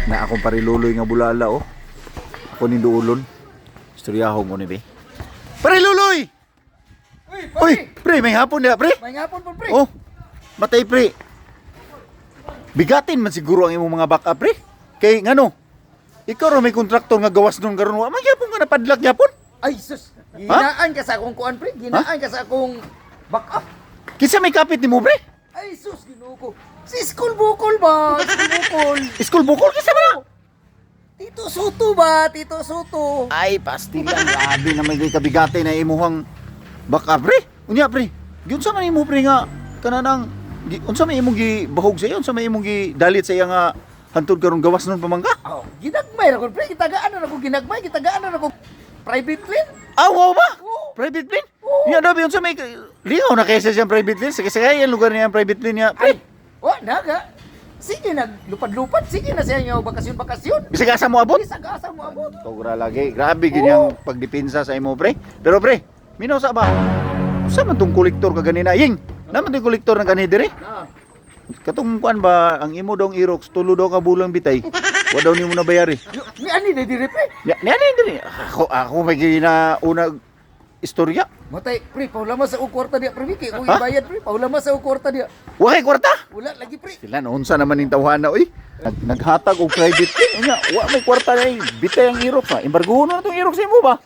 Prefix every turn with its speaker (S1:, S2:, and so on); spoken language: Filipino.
S1: Na akong pariluloy nga bulala oh. Ako ni duulon. Istoryahon ko ni be. Pariluloy! Uy, pre, may hapon na, pre.
S2: May hapon po, pre.
S1: Oh, matay, pre. Bigatin man siguro ang imong mga baka, pre. Kay, ngano, ikaw ro may kontraktor nga gawas nun karon wa. Magyapon ka na padlak, yapon.
S2: Ay, sus. Ginaan ka sa akong kuan, pre. Ginaan ka sa akong backup.
S1: Kinsa may kapit ni mo, pre?
S2: Ay, sus, ginoo ko. Si School Bukol ba? School Bukol.
S1: School bukol, kinsa ba na?
S2: Tito Soto ba? Tito Soto.
S1: Ay, pasti lang. Grabe na may kabigate na imuhang baka, pre. Unya, pre. Giunsa man imo, pre, nga kananang unsa may imong gibahog sa iyo? Unsa may imong gidalit sa iya nga hantod karon gawas nun pamangka?
S2: Oh, ginagmay ra ko, pre. Gitagaan na ako ginagmay. Gitagaan na ako private plane.
S1: Ah, wow ba?
S2: Oo.
S1: Private plane?
S2: Oo.
S1: Unya, dabi unsa may lingaw na kaysa siyang private plane? Sige, sige, yan lugar niya ang private plane niya, pre.
S2: Ay, naga. Sige, naglupad-lupad. Sige na sa inyo, bakasyon-bakasyon.
S1: Bisag asa mo abot?
S2: Isang asa mo abot.
S1: Togra lagi. Grabe ganyang pagdepensa sa imo, pre. Pero pre, minaw sa ba? Sa man tong kolektor ka ganina, ying. Naman tong kolektor ng kanhi dire.
S2: Na.
S1: Katong kuan ba ang imo dong Irox tulo daw ka bulang bitay. Wa daw nimo na bayari.
S2: Ni ani na dire, pre.
S1: Ya, ni ano dire? Ako may gina istorya.
S2: Matay, pre, paulama sa kwarta dia, pre. Kaya kung
S1: Ha?
S2: ibayad, pre, paulama sa kwarta dia.
S1: Wa kay kwarta.
S2: Wala lagi, pre.
S1: Sila unsa naman ning tawhana oy. Naghatag og private plane. Unya, wa may kwarta na bitay ang Irox ha. Embargohon na tong Irox sa imo ba?